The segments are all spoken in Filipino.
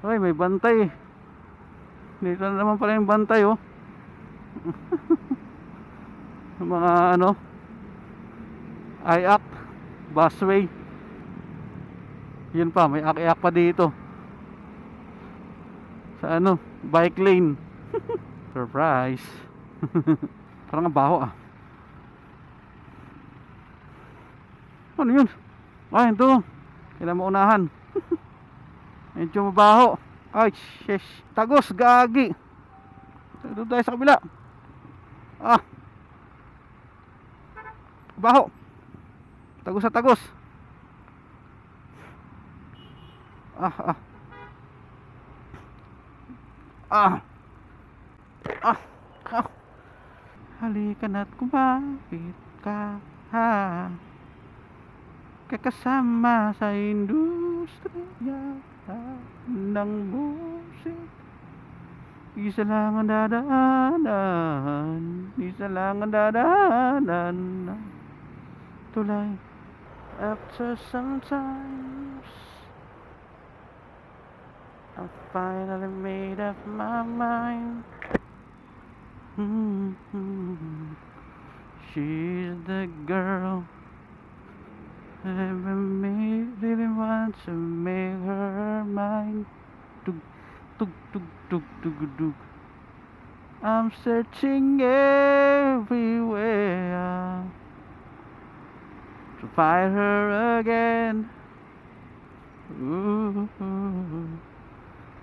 Ay, may bantay. Dito na naman pala yung bantay, oh. Yung mga ano, IAC busway. Yun pa, may IAC pa dito. Sa ano, bike lane. Surprise. Parang ang baho, ah. Ano yun? Ay, ito. Kailangan maunahan. Medyo mabaho. Ay, sheesh. Tagos, gagi. Doon tayo sa kabila. Ah. Baho. Tagos sa tagos. Ah, ah. Ah. Ah. Ah. Halika na't kumapit ka, ha. Kakasama sa industriya ng musik. Isa lang ang dadaanan, isa lang ang dadaanan. Tulay. After sometimes I finally made up my mind. She's the girl I really want to make her mine. Tug, tug, tug, tug, tug, tug. I'm searching everywhere to find her again. Ooh,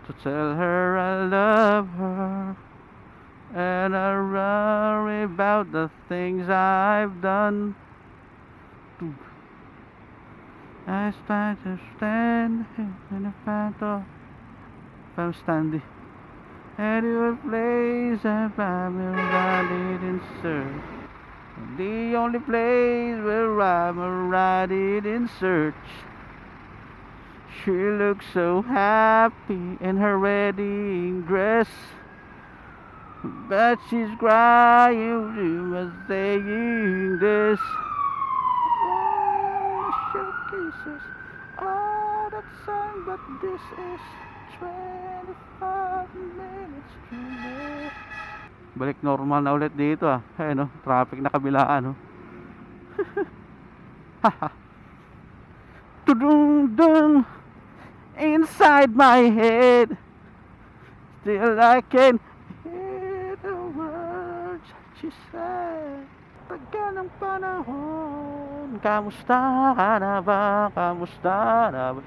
to tell her I love her, and I worry about the things I've done. I start to stand in the front of I'm standing at your place and I'm riding in search. The only place where I'm riding in search. She looks so happy in her wedding dress, but she's crying. She was saying this. Showcases all that sun, but this is 25 minutes too late. Balik normal na ulit dito, ah. Ayun, no, traffic na kabilaan, no. Tudung-dung inside my head, still I can hear the words she said. Tagal ng panahon, kamusta ka na ba? Kamusta na ba?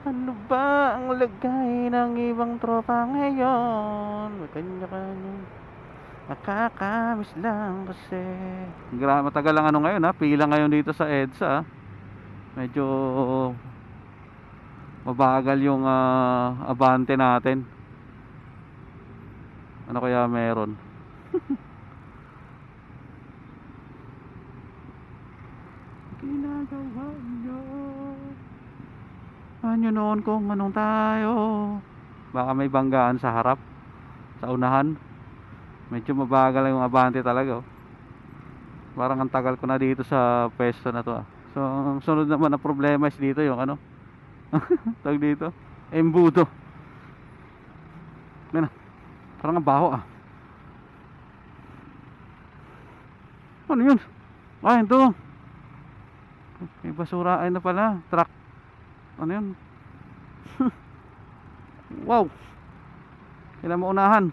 Ano ba ang lagay ng ibang tropa ngayon? May kanya-kanya, nakakamiss lang kasi. Matagal lang ano ngayon, ha? Pila ngayon dito sa EDSA, ha? Medyo mabagal yung abante natin. Ano kaya meron? Ginagawa nyo, ano noon kung anong tayo. Baka may banggaan sa harap, sa unahan. Medyo mabagal yung abante talaga, oh. Parang ang tagal ko na dito sa pwesto na to, ah. So ang sunod naman na problema is dito yung ano tawag dito, embudo. Yan, parang ang baho, ah. Ano yun? Ay, ito. May basura ay na pala, truck. Ano yun? Wow, kailangan maunahan.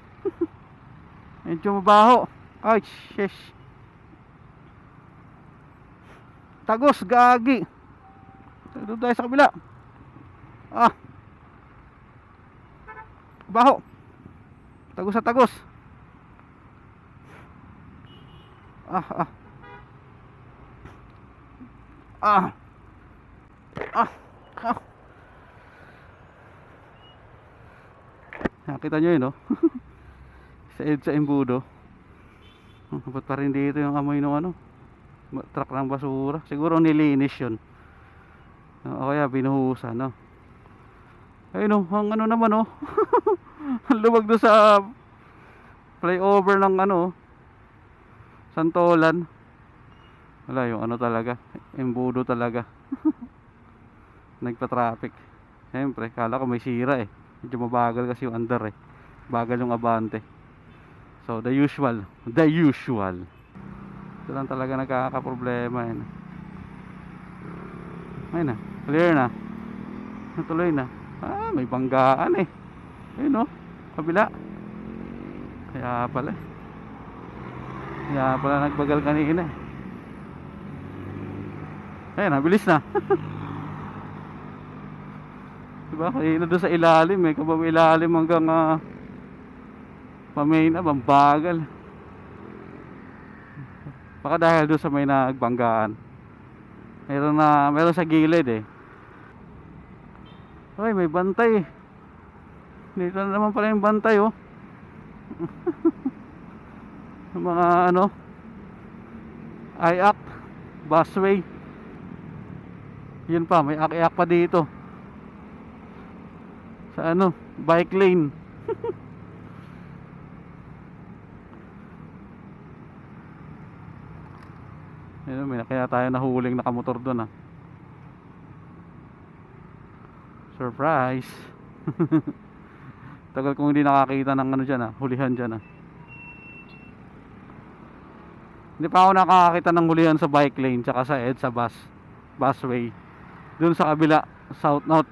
Medyo mabaho. Ay, sheesh. Tagos, gagi. Doon tayo sa kabila. Ah. Baho. Tagos sa tagos. Ah, ah. Ah. Ah. Ah. Nakita nyo yun, no? Sa EDSA embudo. Ba't pa rin dito yung amoy ng ano, truck ng basura? Siguro nilinis yun, o kaya binuhusan, no? Ayun, no, ang ano naman, no? Ang luwag doon sa flyover ng ano, Santolan. Wala, yung ano talaga, embudo talaga. Nagpa-traffic. Siyempre, kala ko may sira, eh. Medyo mabagal kasi yung under eh. Bagal yung abante. So the usual. Ito lang talaga nagkakaproblema yun. Ayun na, clear na. Natuloy na. May banggaan eh. Ayun oh, kabila. Kaya pala nagbagal kanina eh. Ayun na, bilis na. Diba? Kanina doon sa ilalim eh. Kababa ilalim hanggang pamain na, bambagal. Baka dahil doon sa may nagbanggaan. Meron sa gilid eh. Ay, may bantay. Dito na naman pala yung bantay oh. Mga ano, IAC busway. Yun pa, may IAC pa dito. Sa ano, bike lane. Ayun, may kaya tayo nahuling nakamotor doon ah. Surprise. Tagal kong hindi nakakita ng ano dyan ah, hulihan dyan ah. Hindi pa ako nakakita ng hulihan sa bike lane tsaka sa EDSA busway. Doon sa kabila,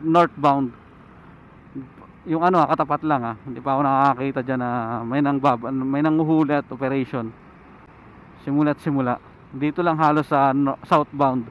northbound. Yung ano katapat lang ah. Hindi pa ako nakakita dyan na may nanghuhuli at operation. Simula. Dito lang halos sa southbound.